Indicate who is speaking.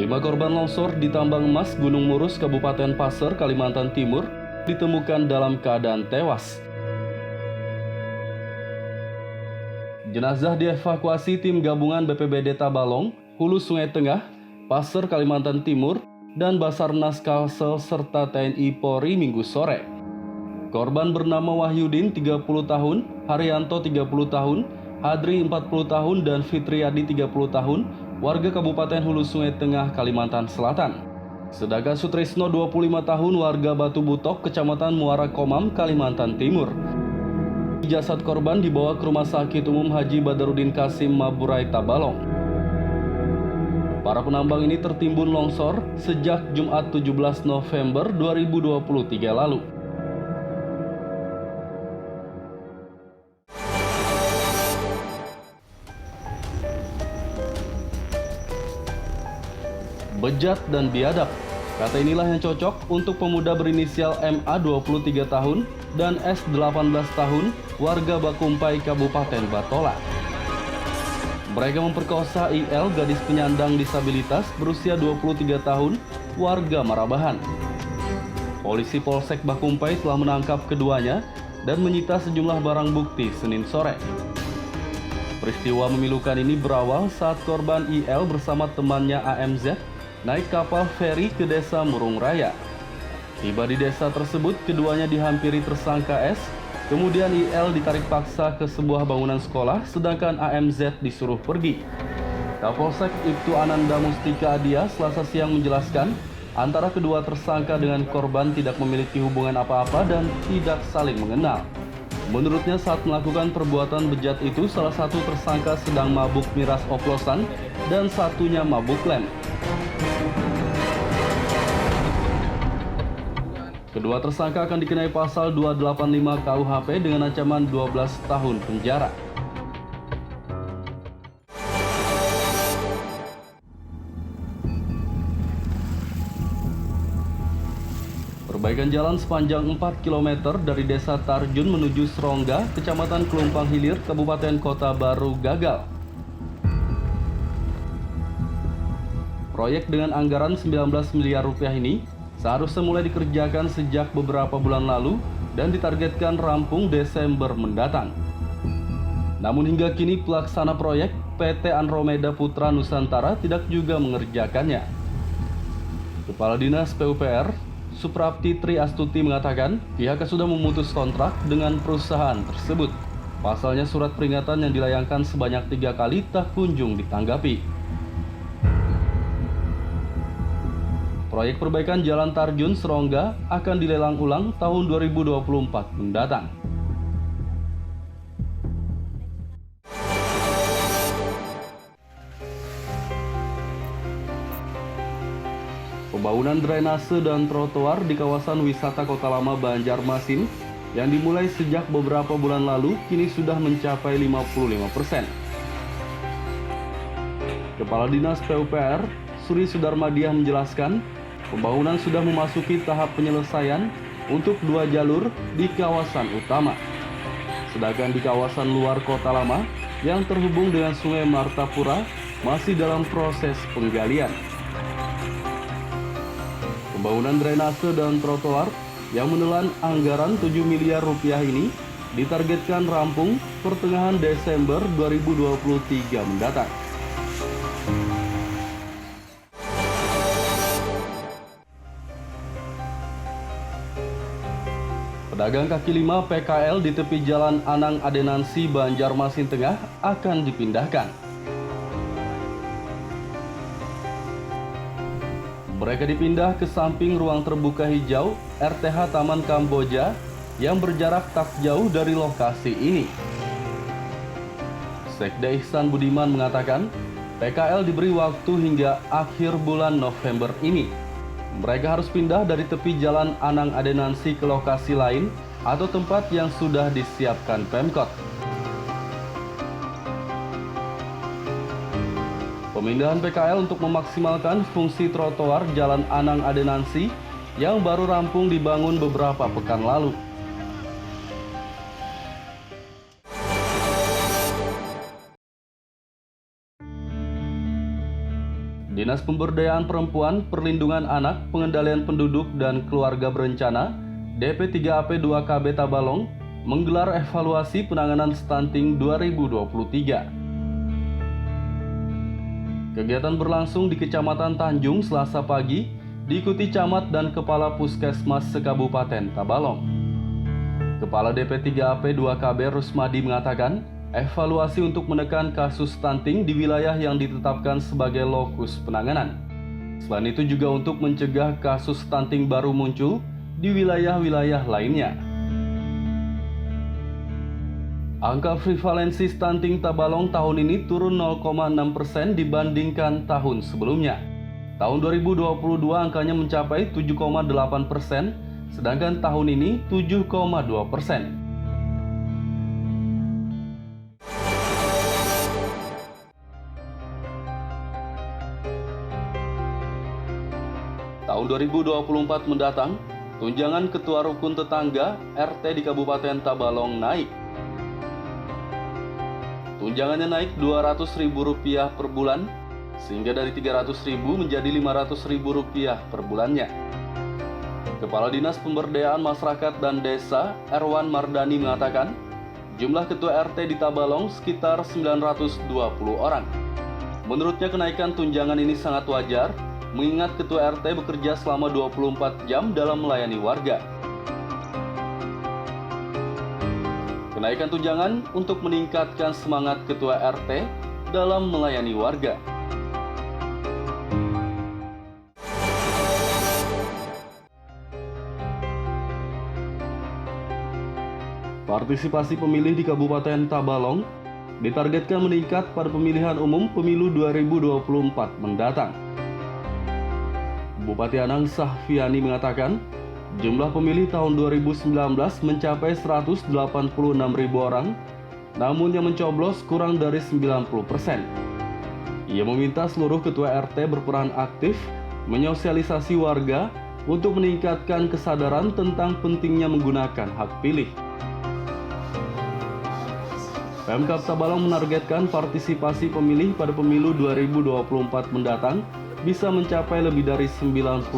Speaker 1: Korban longsor di tambang emas Gunung Murus, Kabupaten Pasir, Kalimantan Timur, ditemukan dalam keadaan tewas. Jenazah dievakuasi tim gabungan BPBD Tabalong, Hulu Sungai Tengah, Pasir, Kalimantan Timur, dan Basarnas Kalsel serta TNI Polri Minggu sore. Korban bernama Wahyudin 30 tahun, Haryanto 30 tahun, Hadri 40 tahun, dan Fitriadi 30 tahun, warga Kabupaten Hulu Sungai Tengah, Kalimantan Selatan. Sedangkan Sutrisno 25 tahun, warga Batu Butok, Kecamatan Muara Komam, Kalimantan Timur. Jasad korban dibawa ke Rumah Sakit Umum Haji Badarudin Kasim Maburay Tabalong. Para penambang ini tertimbun longsor sejak Jumat 17 November 2023 lalu. Bejat dan biadab, kata inilah yang cocok untuk pemuda berinisial MA 23 tahun dan S 18 tahun, warga Bakumpai, Kabupaten Batola. Mereka memperkosa IL, gadis penyandang disabilitas berusia 23 tahun, warga Marabahan. Polisi Polsek Bakumpai telah menangkap keduanya dan menyita sejumlah barang bukti Senin sore. Peristiwa memilukan ini berawal saat korban IL bersama temannya AMZ naik kapal feri ke desa Murung Raya. Tiba di desa tersebut, keduanya dihampiri tersangka S, kemudian IL ditarik paksa ke sebuah bangunan sekolah, sedangkan AMZ disuruh pergi. Kapolsek Ibtu Ananda Mustika Adia Selasa siang menjelaskan, antara kedua tersangka dengan korban tidak memiliki hubungan apa-apa dan tidak saling mengenal. Menurutnya saat melakukan perbuatan bejat itu, salah satu tersangka sedang mabuk miras oplosan dan satunya mabuk lem. Kedua tersangka akan dikenai pasal 285 KUHP dengan ancaman 12 tahun penjara. Perbaikan jalan sepanjang 4 km dari Desa Tarjun menuju Serongga, Kecamatan Kelumpang Hilir, Kabupaten Kota Baru gagal. Proyek dengan anggaran 19 miliar rupiah ini seharusnya mulai dikerjakan sejak beberapa bulan lalu dan ditargetkan rampung Desember mendatang. Namun hingga kini pelaksana proyek PT Andromeda Putra Nusantara tidak juga mengerjakannya. Kepala Dinas PUPR, Suprapti Tri Astuti mengatakan pihaknya sudah memutus kontrak dengan perusahaan tersebut. Pasalnya surat peringatan yang dilayangkan sebanyak 3 kali tak kunjung ditanggapi. Proyek perbaikan Jalan Tarjun Serongga akan dilelang ulang tahun 2024 mendatang. Pembangunan drainase dan trotoar di kawasan wisata Kota Lama Banjarmasin yang dimulai sejak beberapa bulan lalu kini sudah mencapai 55%. Kepala Dinas PUPR, Suri Sudarmadiah menjelaskan, pembangunan sudah memasuki tahap penyelesaian untuk 2 jalur di kawasan utama. Sedangkan di kawasan luar Kota Lama yang terhubung dengan Sungai Martapura masih dalam proses penggalian. Pembangunan drainase dan trotoar yang menelan anggaran 7 miliar rupiah ini ditargetkan rampung pertengahan Desember 2023 mendatang. Pedagang kaki lima PKL di tepi Jalan Anang Adenansi, Banjarmasin Tengah akan dipindahkan. Mereka dipindah ke samping ruang terbuka hijau RTH Taman Kamboja yang berjarak tak jauh dari lokasi ini. Sekda Ihsan Budiman mengatakan, PKL diberi waktu hingga akhir bulan November ini. Mereka harus pindah dari tepi Jalan Anang Adenansi ke lokasi lain atau tempat yang sudah disiapkan Pemkot. Pemindahan PKL untuk memaksimalkan fungsi trotoar Jalan Anang Adenansi yang baru rampung dibangun beberapa pekan lalu. Dinas Pemberdayaan Perempuan, Perlindungan Anak, Pengendalian Penduduk, dan Keluarga Berencana DP3AP 2KB Tabalong menggelar evaluasi penanganan stunting 2023. Kegiatan berlangsung di Kecamatan Tanjung Selasa pagi, diikuti camat dan Kepala Puskesmas se-Kabupaten Tabalong. Kepala DP3AP 2KB Rusmadi mengatakan, evaluasi untuk menekan kasus stunting di wilayah yang ditetapkan sebagai lokus penanganan. Selain itu juga untuk mencegah kasus stunting baru muncul di wilayah-wilayah lainnya. Angka prevalensi stunting Tabalong tahun ini turun 0,6% dibandingkan tahun sebelumnya. Tahun 2022 angkanya mencapai 7,8%, sedangkan tahun ini 7,2%. Tahun 2024 mendatang, tunjangan Ketua Rukun Tetangga RT di Kabupaten Tabalong naik. Tunjangannya naik Rp200.000 per bulan, sehingga dari Rp300.000 menjadi Rp500.000 per bulannya. Kepala Dinas Pemberdayaan Masyarakat dan Desa Erwan Mardani mengatakan, jumlah ketua RT di Tabalong sekitar 920 orang. Menurutnya kenaikan tunjangan ini sangat wajar, mengingat ketua RT bekerja selama 24 jam dalam melayani warga. Kenaikan tunjangan untuk meningkatkan semangat ketua RT dalam melayani warga. Partisipasi pemilih di Kabupaten Tabalong ditargetkan meningkat pada pemilihan umum pemilu 2024 mendatang. Bupati Anang Sahfiani mengatakan, jumlah pemilih tahun 2019 mencapai 186.000 orang, namun yang mencoblos kurang dari 90%. Ia meminta seluruh ketua RT berperan aktif menyosialisasi warga untuk meningkatkan kesadaran tentang pentingnya menggunakan hak pilih. Pemkab Tabalong menargetkan partisipasi pemilih pada pemilu 2024 mendatang bisa mencapai lebih dari 95%.